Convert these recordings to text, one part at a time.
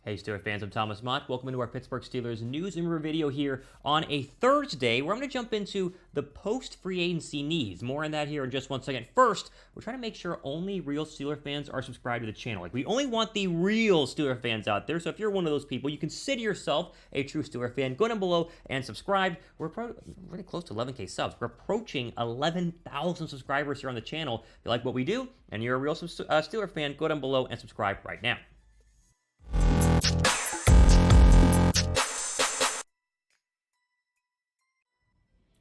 Hey Steelers fans, I'm Thomas Mott. Welcome into our Pittsburgh Steelers news and review video here on a Thursday where I'm going to jump into the post-free agency needs. More on that here in just one second. First, we're trying to make sure only real Steeler fans are subscribed to the channel. Like, we only want the real Steeler fans out there. So if you're one of those people, you consider yourself a true Steeler fan. Go down below and subscribe. We're really close to 11K subs. We're approaching 11,000 subscribers here on the channel. If you like what we do and you're a real Steeler fan, go down below and subscribe right now.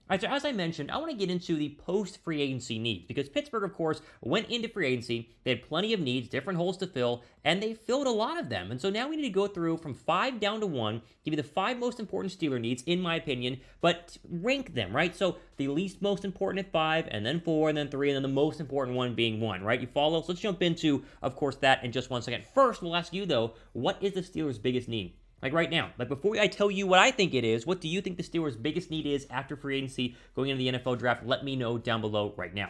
All right, so as I mentioned, I want to get into the post-free agency needs because Pittsburgh, of course, went into free agency. They had plenty of needs, different holes to fill, and they filled a lot of them. And so now we need to go through from 5 down to 1, give you the 5 most important Steeler needs, in my opinion, but rank them, right? So the least most important at 5, and then 4, and then 3, and then the most important one being 1, right? You follow? So let's jump into, of course, that in just one second. First, we'll ask you, though, what is the Steelers' biggest need? Like right now, like before I tell you what I think it is, what do you think the Steelers' biggest need is after free agency going into the NFL draft? Let me know down below right now.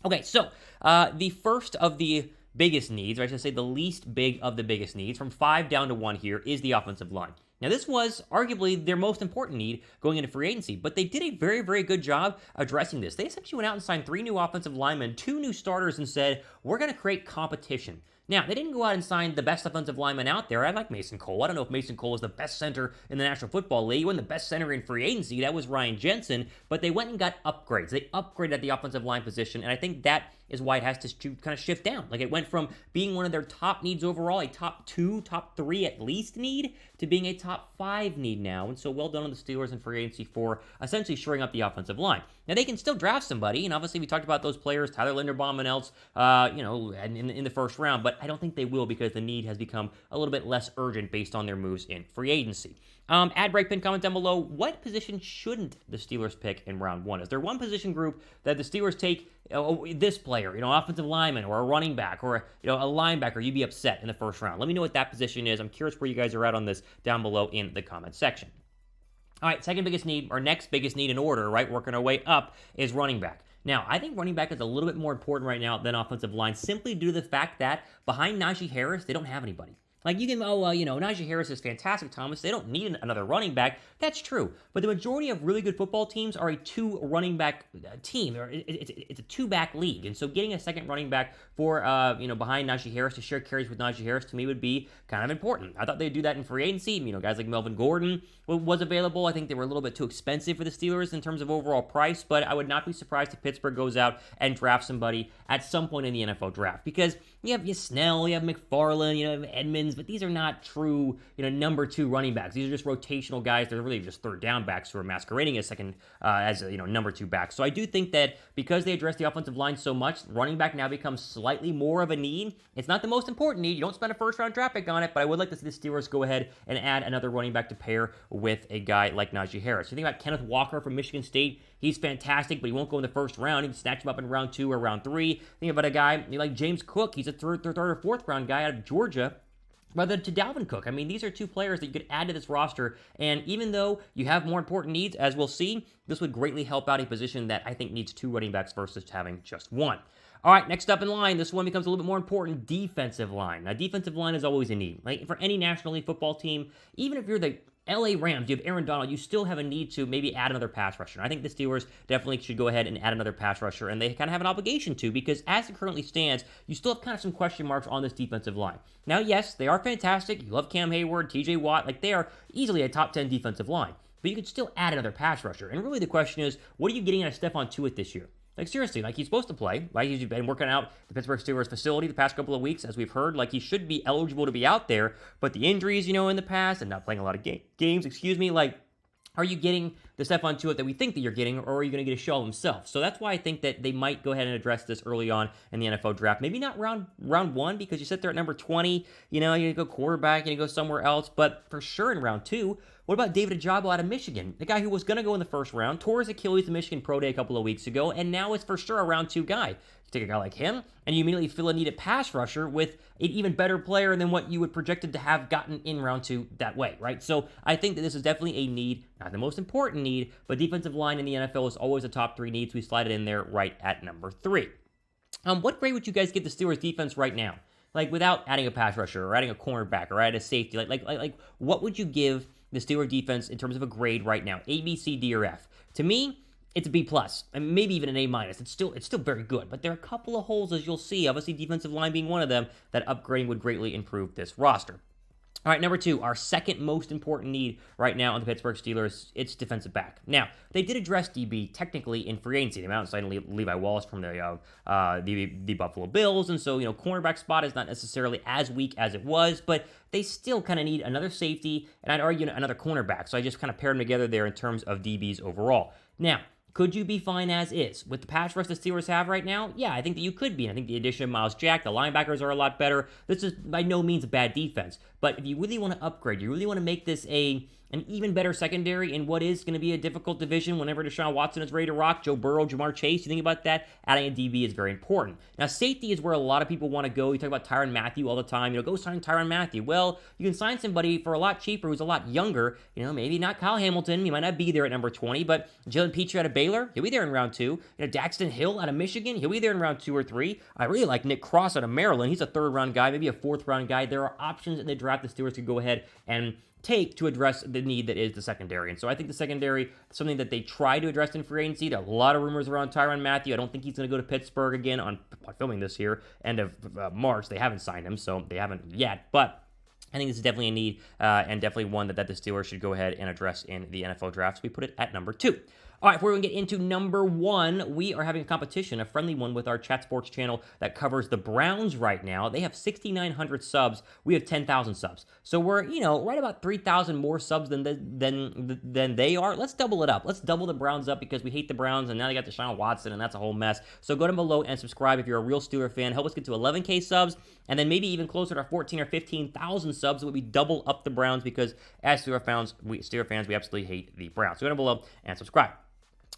Okay, so the first of the biggest needs, or I should say the least big of the biggest needs, from 5 down to 1 here, is the offensive line. Now, this was arguably their most important need going into free agency, but they did a very, very good job addressing this. They essentially went out and signed 3 new offensive linemen, 2 new starters, and said, we're going to create competition. Now, they didn't go out and sign the best offensive lineman out there. I like Mason Cole. I don't know if Mason Cole is the best center in the National Football League. He wasn't the best center in free agency. That was Ryan Jensen. But they went and got upgrades. They upgraded at the offensive line position, and I think that is why it has to kind of shift down. Like, it went from being one of their top needs overall, a top 2, top 3 at least need, to being a top 5 need now. And so well done on the Steelers in free agency for essentially shoring up the offensive line. Now, they can still draft somebody, and obviously we talked about those players, Tyler Linderbaum and else, in the first round, but I don't think they will because the need has become a little bit less urgent based on their moves in free agency. Add break pin, comment down below, what position shouldn't the Steelers pick in round 1? Is there one position group that the Steelers take, this player, offensive lineman or a running back or, a linebacker, you'd be upset in the first round? Let me know what that position is. I'm curious where you guys are at on this down below in the comment section. All right, second biggest need, or next biggest need in order, right, working our way up, is running back. Now, I think running back is a little bit more important right now than offensive line, simply due to the fact that behind Najee Harris, they don't have anybody. Like, you can, Najee Harris is fantastic, Thomas. They don't need another running back. That's true. But the majority of really good football teams are a 2 running back team. It's a 2-back league. And so getting a second running back for, behind Najee Harris to share carries with Najee Harris, to me, would be kind of important. I thought they'd do that in free agency. Guys like Melvin Gordon was available. I think they were a little bit too expensive for the Steelers in terms of overall price, but I would not be surprised if Pittsburgh goes out and drafts somebody at some point in the NFL draft. Because you have Snell, you have McFarland, you have Edmonds, but these are not true, number 2 running backs. These are just rotational guys. They're really just third down backs who are masquerading as number 2 backs. So I do think that because they address the offensive line so much, running back now becomes slightly more of a need. It's not the most important need. You don't spend a first-round draft pick on it, but I would like to see the Steelers go ahead and add another running back to pair with a guy like Najee Harris. You think about Kenneth Walker from Michigan State. He's fantastic, but he won't go in the first round. You can snatch him up in round 2 or round 3. Think about a guy like James Cook. He's a third or fourth round guy out of Georgia, rather to Dalvin Cook. These are 2 players that you could add to this roster, and even though you have more important needs, as we'll see, this would greatly help out a position that I think needs 2 running backs versus having just 1. All right, next up in line, this one becomes a little bit more important, defensive line. Now, defensive line is always a need. Like, for any National League football team, even if you're the LA Rams, you have Aaron Donald, you still have a need to maybe add another pass rusher. I think the Steelers definitely should go ahead and add another pass rusher, and they kind of have an obligation to, because as it currently stands, you still have kind of some question marks on this defensive line. Now, yes, they are fantastic. You love Cam Hayward, TJ Watt. Like, they are easily a top 10 defensive line, but you could still add another pass rusher. And really the question is, what are you getting out of Stephon Tuitt this year? Like, seriously, like, he's supposed to play, right? He's been working out the Pittsburgh Steelers facility the past couple of weeks, as we've heard. Like, he should be eligible to be out there, but the injuries, in the past, and not playing a lot of games, like, are you getting the Stephon Tuitt that we think that you're getting, or are you going to get a show himself? So that's why I think that they might go ahead and address this early on in the NFL draft. Maybe not round 1, because you sit there at number 20, you go quarterback, you go somewhere else, but for sure in round 2. What about David Ojabo out of Michigan? The guy who was going to go in the first round, tore his Achilles at Michigan Pro Day a couple of weeks ago, and now is for sure a round 2 guy. You take a guy like him, and you immediately fill a need at pass rusher with an even better player than what you would projected to have gotten in round 2 that way, right? So I think that this is definitely a need, not the most important need, but defensive line in the NFL is always a top 3 need, so we slide it in there right at number 3. What grade would you guys give the Steelers defense right now? like without adding a pass rusher or adding a cornerback or adding a safety, like what would you give the Steelers defense in terms of a grade right now? A, B, C, D, or F? To me, it's a B plus, and maybe even an A minus. It's still very good, but there are a couple of holes, as you'll see. Obviously, defensive line being one of them. That upgrading would greatly improve this roster. All right, number 2, our second most important need right now on the Pittsburgh Steelers, it's defensive back. Now, they did address DB technically in free agency. They went out and signed Levi Wallace from the Buffalo Bills, and so, cornerback spot is not necessarily as weak as it was, but they still kind of need another safety, and I'd argue another cornerback, so I just kind of paired them together there in terms of DBs overall. Now, could you be fine as is? With the pass rush the Steelers have right now, yeah, I think that you could be. I think the addition of Miles Jack, the linebackers are a lot better. This is by no means a bad defense. But if you really want to upgrade, you really want to make this an even better secondary in what is going to be a difficult division whenever Deshaun Watson is ready to rock, Joe Burrow, Jamar Chase, you think about that, adding a DB is very important. Now, safety is where a lot of people want to go. You talk about Tyrann Mathieu all the time. Go sign Tyrann Mathieu. Well, you can sign somebody for a lot cheaper who's a lot younger. Maybe not Kyle Hamilton. He might not be there at number 20, but Jalen Pitre out of Baylor, he'll be there in round 2. Daxton Hill out of Michigan, he'll be there in round 2 or 3. I really like Nick Cross out of Maryland. He's a 3rd-round guy, maybe a 4th-round guy. There are options in the draft the Steelers could go ahead and take to address the need that is the secondary. And so I think the secondary, something that they try to address in free agency. There are a lot of rumors around Tyrann Mathieu. I don't think he's going to go to Pittsburgh again on filming this here, end of March. They haven't signed him, so they haven't yet. But I think this is definitely a need and definitely one that the Steelers should go ahead and address in the NFL draft. So we put it at number 2. All right, before we get into number 1, we are having a competition, a friendly one with our Chat Sports channel that covers the Browns right now. They have 6,900 subs. We have 10,000 subs. So we're, right about 3,000 more subs than they are. Let's double it up. Let's double the Browns up because we hate the Browns, and now they got Deshaun Watson, and that's a whole mess. So go down below and subscribe if you're a real Steeler fan. Help us get to 11K subs, and then maybe even closer to 14 or 15,000 subs. It would be double up the Browns because as Steeler fans, we absolutely hate the Browns. So go down below and subscribe.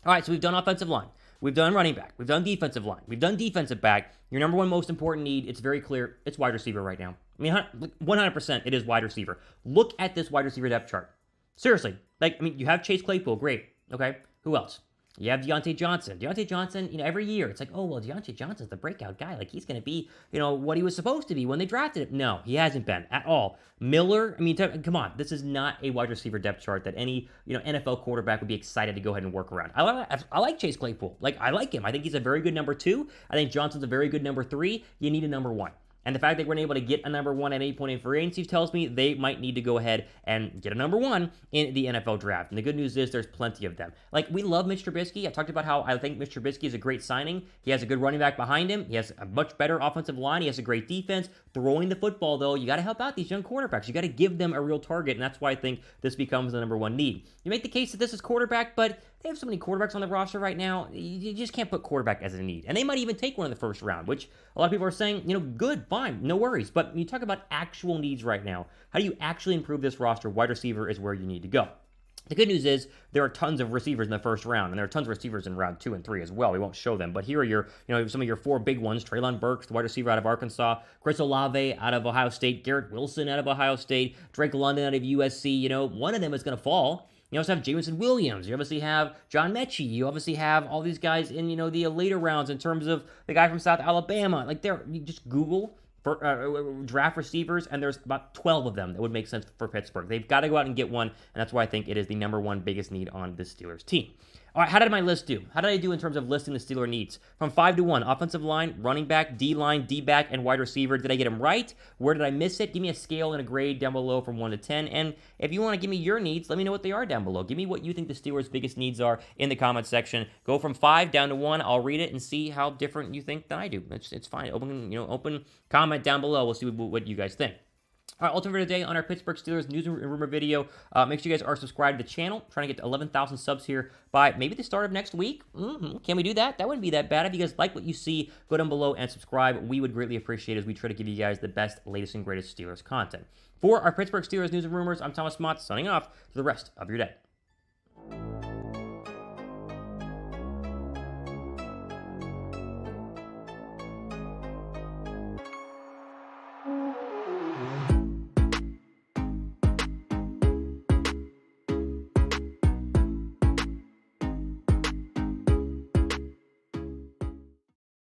All right, so we've done offensive line. We've done running back. We've done defensive line. We've done defensive back. Your number 1 most important need, it's very clear, it's wide receiver right now. I mean, 100% it is wide receiver. Look at this wide receiver depth chart. Seriously. You have Chase Claypool. Great. Okay. Who else? You have Deontay Johnson. Deontay Johnson, every year, it's like, oh, well, Deontay Johnson's the breakout guy. Like, he's going to be, what he was supposed to be when they drafted him. No, he hasn't been at all. Miller, come on. This is not a wide receiver depth chart that any, NFL quarterback would be excited to go ahead and work around. I like Chase Claypool. I like him. I think he's a very good number 2. I think Johnson's a very good number 3. You need a number 1. And the fact that we're able to get a number 1 at 8 point in free agency tells me they might need to go ahead and get a number 1 in the NFL draft. And the good news is there's plenty of them. We love Mitch Trubisky. I talked about how I think Mitch Trubisky is a great signing. He has a good running back behind him. He has a much better offensive line. He has a great defense. Throwing the football, though, you got to help out these young quarterbacks. You got to give them a real target, and that's why I think this becomes the number 1 need. You make the case that this is quarterback, but they have so many quarterbacks on the roster right now, you just can't put quarterback as a need. And they might even take one in the first round, which a lot of people are saying, good, fine, no worries. But when you talk about actual needs right now, how do you actually improve this roster? Wide receiver is where you need to go. The good news is there are tons of receivers in the first round, and there are tons of receivers in round 2 and 3 as well. We won't show them, but here are your, some of your 4 big ones. Treylon Burks, the wide receiver out of Arkansas. Chris Olave out of Ohio State. Garrett Wilson out of Ohio State. Drake London out of USC. One of them is going to fall. You also have Jameson Williams. You obviously have John Mechie. You obviously have all these guys in, the later rounds in terms of the guy from South Alabama. You just Google draft receivers, and there's about 12 of them that would make sense for Pittsburgh. They've got to go out and get one, and that's why I think it is the number 1 biggest need on the Steelers team. All right, how did my list do? How did I do in terms of listing the Steeler needs? From 5 to 1, offensive line, running back, D-line, D-back, and wide receiver. Did I get them right? Where did I miss it? Give me a scale and a grade down below from 1 to 10. And if you want to give me your needs, let me know what they are down below. Give me what you think the Steelers' biggest needs are in the comments section. Go from 5 down to 1. I'll read it and see how different you think than I do. It's fine. Open comment down below. We'll see what you guys think. All right, ultimate for today on our Pittsburgh Steelers news and rumor video. Make sure you guys are subscribed to the channel. Trying to get to 11,000 subs here by maybe the start of next week. Can we do that? That wouldn't be that bad. If you guys like what you see, go down below and subscribe. We would greatly appreciate it as we try to give you guys the best, latest, and greatest Steelers content. For our Pittsburgh Steelers news and rumors, I'm Thomas Mott, signing off to the rest of your day.